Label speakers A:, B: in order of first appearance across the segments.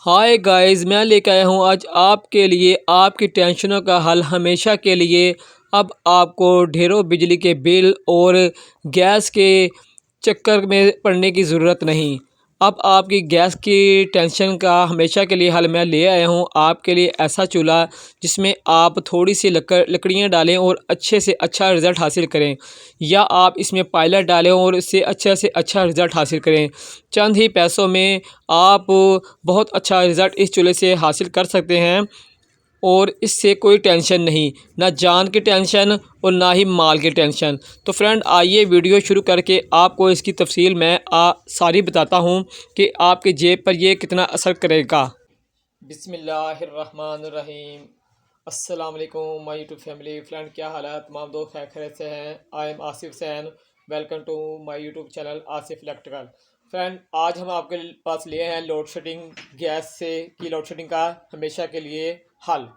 A: Hi guys, मैं लेकर आया हूँ आज आपके लिए आपकी टेंशनों का हल हमेशा के लिए। अब आपको ढेरों बिजली के बिल और गैस के चक्कर में पड़ने की ज़रूरत नहीं। अब आपकी गैस की टेंशन का हमेशा के लिए हल मैं ले आया हूँ आपके लिए। ऐसा चूल्हा जिसमें आप थोड़ी सी लकड़ियाँ डालें और अच्छे से अच्छा रिज़ल्ट हासिल करें, या आप इसमें पायलट डालें और इससे अच्छा से अच्छा रिज़ल्ट हासिल करें। चंद ही पैसों में आप बहुत अच्छा रिज़ल्ट इस चूल्हे से हासिल कर सकते हैं और इससे कोई टेंशन नहीं, ना जान की टेंशन और ना ही माल की टेंशन। तो फ्रेंड, आइए वीडियो शुरू करके आपको इसकी तफसील मैं सारी बताता हूँ कि आपके जेब पर ये कितना असर करेगा। बिस्मिल्लाहिर्रहमानिर्रहीम। अस्सलाम वालेकुम माय यूट्यूब फैमिली। फ्रेंड, क्या हाल है? तमाम दोस्त खैरियत से हैं? I am Asif Sain. Welcome to my YouTube channel Asif electrical. Friend, आज हम आपके पास लिए हैं लोड शेडिंग गैस से की लोड शेडिंग का हमेशा के लिए हल।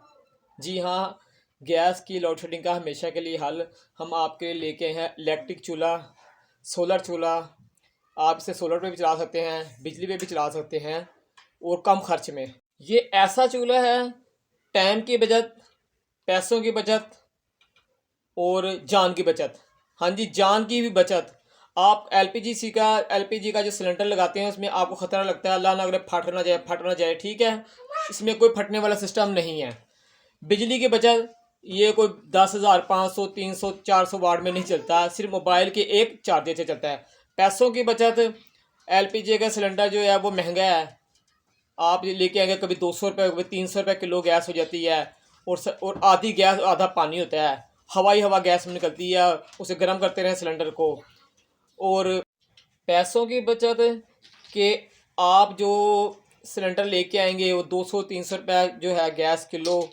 A: जी हाँ, गैस की लोड शेडिंग का हमेशा के लिए हल हम आपके लिए लेके हैं इलेक्ट्रिक चूल्हा, सोलर चूल्हा। आप इसे सोलर पे भी चला सकते हैं, बिजली पे भी चला सकते हैं और कम खर्च में। ये ऐसा चूल्हा है, टाइम की बचत, पैसों की बचत और जान की बचत। हाँ जी, जान की भी बचत। आप एलपीजी का जो सिलेंडर लगाते हैं उसमें आपको ख़तरा लगता है, अल्लाह ना करे फट ना जाए, ठीक है। इसमें कोई फटने वाला सिस्टम नहीं है। बिजली की बचत, ये कोई 10,000 500 300 400 वाट में नहीं चलता, सिर्फ मोबाइल के एक चार्जर से चलता है। पैसों की बचत, एलपीजी का सिलेंडर जो है वो महंगा है। आप ये लेके आएंगे, कभी 200 रुपये कभी 300 रुपये किलो गैस हो जाती है और आधी गैस आधा पानी होता है। हवा गैस में निकलती है, उसे गर्म करते रहें सिलेंडर को। और पैसों की बचत कि आप जो सिलेंडर लेके आएंगे वो 200-300 रुपये जो है गैस किलो,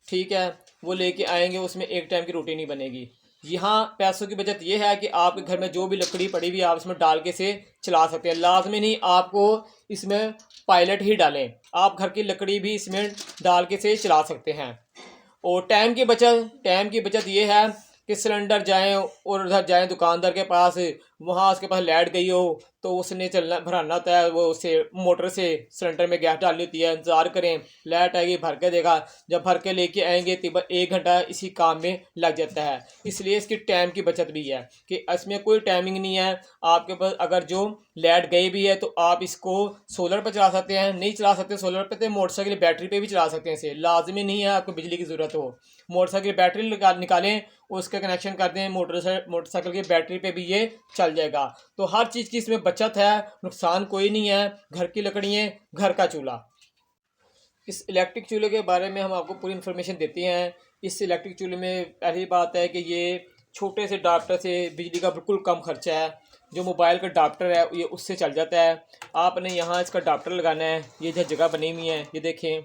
A: ठीक है, वो लेके आएंगे, उसमें एक टाइम की रोटी नहीं बनेगी। यहाँ पैसों की बचत ये है कि आपके घर में जो भी लकड़ी पड़ी हुई है आप इसमें डाल के से चला सकते हैं। लाजमी नहीं आपको इसमें पायलट ही डालें, आप घर की लकड़ी भी इसमें डाल के से चला सकते हैं। और टाइम की बचत ये है कि सिलेंडर जाएं और उधर जाएं दुकानदार के पास, वहाँ उसके पास लाइट गई हो तो उसने चलना भराना होता है, वो उसे मोटर से सिलेंडर में गैस डालनी होती है, इंतज़ार करें, लाइट आएगी, भर के देगा। जब भर के लेके आएंगे तो 1 घंटा इसी काम में लग जाता है। इसलिए इसकी टाइम की बचत भी है कि इसमें कोई टाइमिंग नहीं है। आपके पास अगर जो लाइट गई भी है तो आप इसको सोलर पर चला सकते हैं, नहीं चला सकते सोलर पर तो मोटरसाइकिल बैटरी पे भी चला सकते हैं। इसे लाजमी नहीं है आपको बिजली की ज़रूरत हो। मोटरसाइकिल बैटरी निकालें, उसका कनेक्शन कर दें, मोटरसाइकिल की बैटरी पे भी ये चल जाएगा। तो हर चीज़ की इसमें बचत है, नुकसान कोई नहीं है। घर की लकड़ियाँ, घर का चूल्हा। इस इलेक्ट्रिक चूल्हे के बारे में हम आपको पूरी इन्फॉर्मेशन देते हैं। इस इलेक्ट्रिक चूल्हे में पहली बात है कि ये छोटे से अडाप्टर से बिजली का बिल्कुल कम खर्चा है। जो मोबाइल का अडाप्टर है ये उससे चल जाता है। आपने यहाँ इसका अडाप्टर लगाना है, ये जो जगह बनी हुई है ये देखें,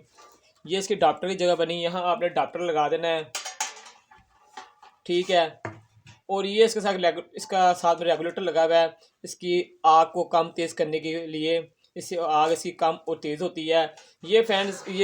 A: ये इसकी अडाप्टर की जगह बनी, यहाँ आपने अडाप्टर लगा देना है, ठीक है। और ये इसका साथ में रेगुलेटर लगा हुआ है, इसकी आग को कम तेज़ करने के लिए। इससे आग इसकी कम और तेज़ होती है। ये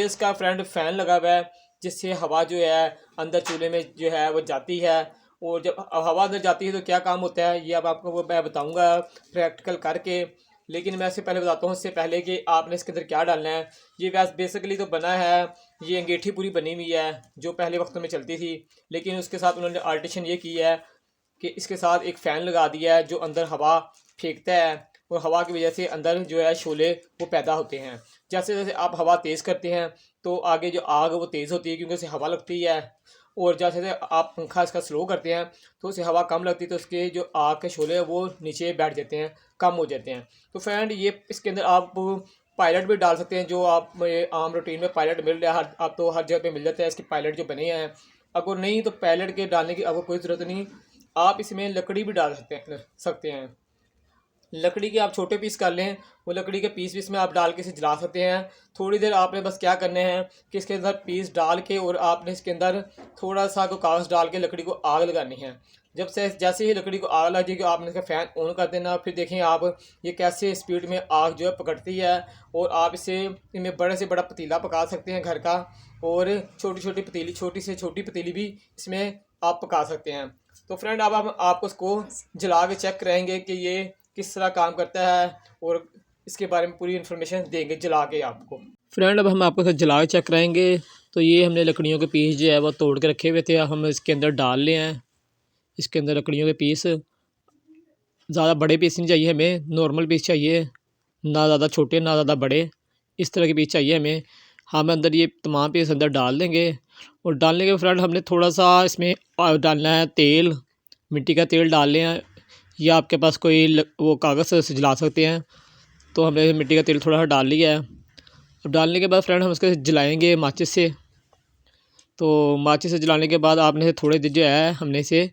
A: इसका फ़ैन लगा हुआ है, जिससे हवा जो है अंदर चूल्हे में जो है वो जाती है। और जब हवा अंदर जाती है तो क्या काम होता है ये अब आपको वो मैं बताऊँगा प्रैक्टिकल करके। लेकिन मैं इससे पहले बताता हूँ, इससे पहले कि आपने इसके अंदर क्या डालना है। ये वैसे बेसिकली तो बना है, ये अंगीठी पूरी बनी हुई है जो पहले वक्तों में चलती थी, लेकिन उसके साथ उन्होंने आर्टिशन ये की है कि इसके साथ एक फ़ैन लगा दिया है जो अंदर हवा फेंकता है और हवा की वजह से अंदर जो है शोले वो पैदा होते हैं। जैसे जैसे आप हवा तेज़ करते हैं तो आगे जो आग वो तेज़ होती है क्योंकि उसे हवा लगती है। और जैसे जैसे आप पंखा इसका स्लो करते हैं तो उसे हवा कम लगती है, तो उसके जो आग के शोले हैं वो नीचे बैठ जाते हैं, कम हो जाते हैं। तो फ्रेंड, ये इसके अंदर आप पायलट भी डाल सकते हैं, जो आप आम रूटीन में पायलट मिल रहा है, हर आप तो हर जगह पे मिल जाता है इसके पायलट जो बने हैं। अगर नहीं तो पायलट के डालने की आपको कोई ज़रूरत नहीं, आप इसमें लकड़ी भी डाल सकते हैं। लकड़ी के आप छोटे पीस कर लें, वो लकड़ी के पीस भी इसमें आप डाल के इसे जला सकते हैं। थोड़ी देर आपने बस क्या करना है कि इसके अंदर पीस डाल के और आपने इसके अंदर थोड़ा सा को कागज़ डाल के लकड़ी को आग लगानी है। जैसे ही लकड़ी को आग लग जाएगी आपने इसका फ़ैन ऑन कर देना। फिर देखें आप ये कैसे स्पीड में आग जो है पकड़ती है। और आप इनमें बड़े से बड़ा पतीला पका सकते हैं घर का, और छोटी से छोटी पतीली भी इसमें आप पका सकते हैं। तो फ्रेंड, अब हम आपको इसको जला के चेक करेंगे कि ये किस तरह काम करता है और इसके बारे में पूरी इन्फॉर्मेशन देंगे जला के आपको। फ्रेंड अब हम आपको साथ जला के चेक कराएंगे। तो ये हमने लकड़ियों के पीस जो है वो तोड़ के रखे हुए थे, हम इसके अंदर डाल ले हैं। इसके अंदर लकड़ियों के पीस, ज़्यादा बड़े पीस नहीं चाहिए हमें, नॉर्मल पीस चाहिए, ना ज़्यादा छोटे ना ज़्यादा बड़े, इस तरह के पीस चाहिए हमें। हम अंदर ये तमाम पीस अंदर डाल देंगे और डालने के फ्रेंड हमने थोड़ा सा इसमें डालना है तेल, मिट्टी का तेल डाल लें, या आपके पास कोई वो कागज़ से जला सकते हैं। तो हमने मिट्टी का तेल थोड़ा सा डाल लिया है। अब डालने के बाद फ्रेंड हम इसको जलाएंगे माचिस से। तो माचिस से जलाने के बाद आपने से थोड़े दिन जो है हमने इसे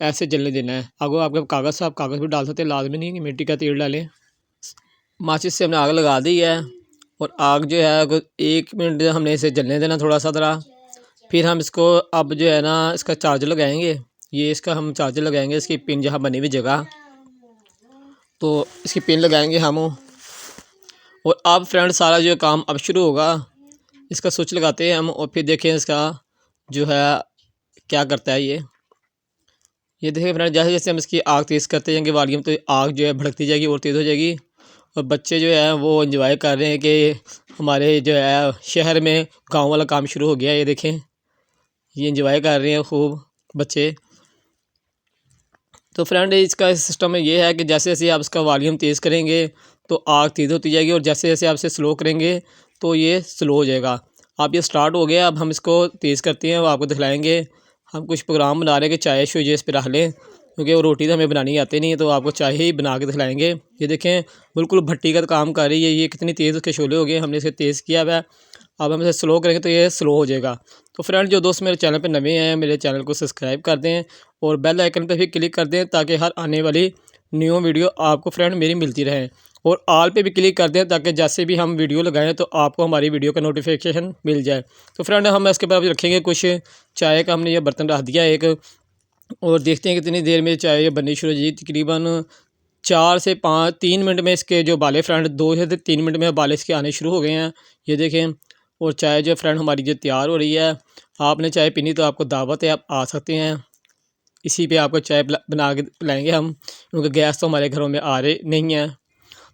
A: ऐसे जलने देना है। अगर आपके कागज़ से आप कागज़ भी डाल सकते हैं, लाजमी नहीं कि मिट्टी का तेल डालें। माचिस से हमने आग लगा दी है और आग जो है अगर 1 मिनट हमने इसे जलने देना थोड़ा सा तरह। फिर हम इसको अब जो है ना इसका चार्जर लगाएंगे। ये इसका हम चार्जर लगाएंगे, इसकी पिन जहाँ बनी हुई जगह, तो इसकी पिन लगाएंगे हम। और अब फ्रेंड सारा जो काम अब शुरू होगा। इसका स्विच लगाते हैं हम और फिर देखें इसका जो है क्या करता है ये देखिए फ्रेंड, जैसे जैसे हम इसकी आग तेज़ करते जाएंगे वॉल्यूम, तो आग जो है भड़कती जाएगी और तेज़ हो जाएगी। और बच्चे जो है वो एंजॉय कर रहे हैं कि हमारे जो है शहर में गांव वाला काम शुरू हो गया। ये देखें, ये एंजॉय कर रहे हैं खूब बच्चे। तो फ्रेंड इसका सिस्टम में ये है कि जैसे जैसे आप इसका वॉल्यूम तेज़ करेंगे तो आग तेज़ होती जाएगी, और जैसे जैसे आप इसे स्लो करेंगे तो ये स्लो हो जाएगा। अब ये स्टार्ट हो गया, अब हम इसको तेज़ करते हैं, वो आपको दिखलाएंगे। हम कुछ प्रोग्राम बना रहे हैं कि चाय शुजे इस पर रख लें, क्योंकि वो रोटी तो हमें बनानी आती नहीं है, तो आपको चाय ही बना के दिखलाएंगे। ये देखें बिल्कुल भट्टी का काम कर रही है, ये कितनी तेज़ उसके शोले हो गए, हमने इसे तेज़ किया हुआ है। अब हम इसे स्लो करेंगे तो ये स्लो हो जाएगा। तो फ्रेंड जो दोस्त मेरे चैनल पे नए हैं, मेरे चैनल को सब्सक्राइब कर दें और बेल आइकन पे भी क्लिक कर दें, ताकि हर आने वाली न्यू वीडियो आपको फ्रेंड मेरी मिलती रहे। और ऑल पे भी क्लिक कर दें, ताकि जैसे भी हम वीडियो लगाएं तो आपको हमारी वीडियो का नोटिफिकेशन मिल जाए। तो फ्रेंड हम इसके बाद रखेंगे कुछ चाय का, हमने ये बर्तन रख दिया एक, और देखते हैं कितनी देर में चाय बननी शुरू हो जाएगी। तकरीबन 4 से 3 मिनट में इसके जो बाले फ्रेंड 2 से 3 मिनट में बाले इसके आने शुरू हो गए हैं। ये देखें, और चाय जो फ्रेंड हमारी जो तैयार हो रही है। आपने चाय पीनी तो आपको दावत है, आप आ सकते हैं। इसी पे आपको चाय बना के पिलाएंगे हम, क्योंकि गैस तो हमारे घरों में आ रही नहीं है।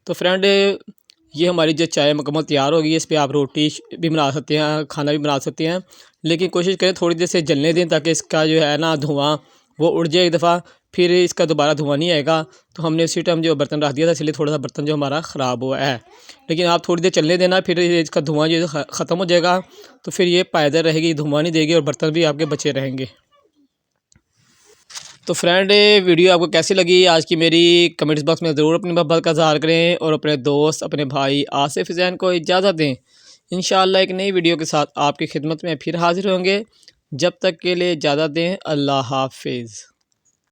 A: तो फ्रेंड ये हमारी जो चाय मुकम्मल तैयार होगी। इस पर आप रोटी भी बना सकते हैं, खाना भी बना सकते हैं, लेकिन कोशिश करें थोड़ी देर से जलने दें, ताकि इसका जो है ना धुआं वो उड़ जाए एक दफ़ा, फिर इसका दोबारा धुआं नहीं आएगा। तो हमने उसी टाइम जो बर्तन रख दिया था, इसलिए थोड़ा सा बर्तन जो हमारा ख़राब हुआ है। लेकिन आप थोड़ी देर चलने देना, फिर इसका धुआं जो ख़त्म हो जाएगा, तो फिर ये पायदर रहेगी, धुआं नहीं देगी और बर्तन भी आपके बचे रहेंगे। तो फ्रेंड वीडियो आपको कैसी लगी आज की मेरी, कमेंट्स बॉक्स में ज़रूर अपनी मोहब्बत का इज़हार करें, और अपने दोस्त अपने भाई आसिफ हुसैन को इजाज़त दें। इंशाअल्लाह एक नई वीडियो के साथ आपकी खिदमत में फिर हाज़िर होंगे। जब तक के लिए इजाज़त दें, अल्लाह हाफिज़।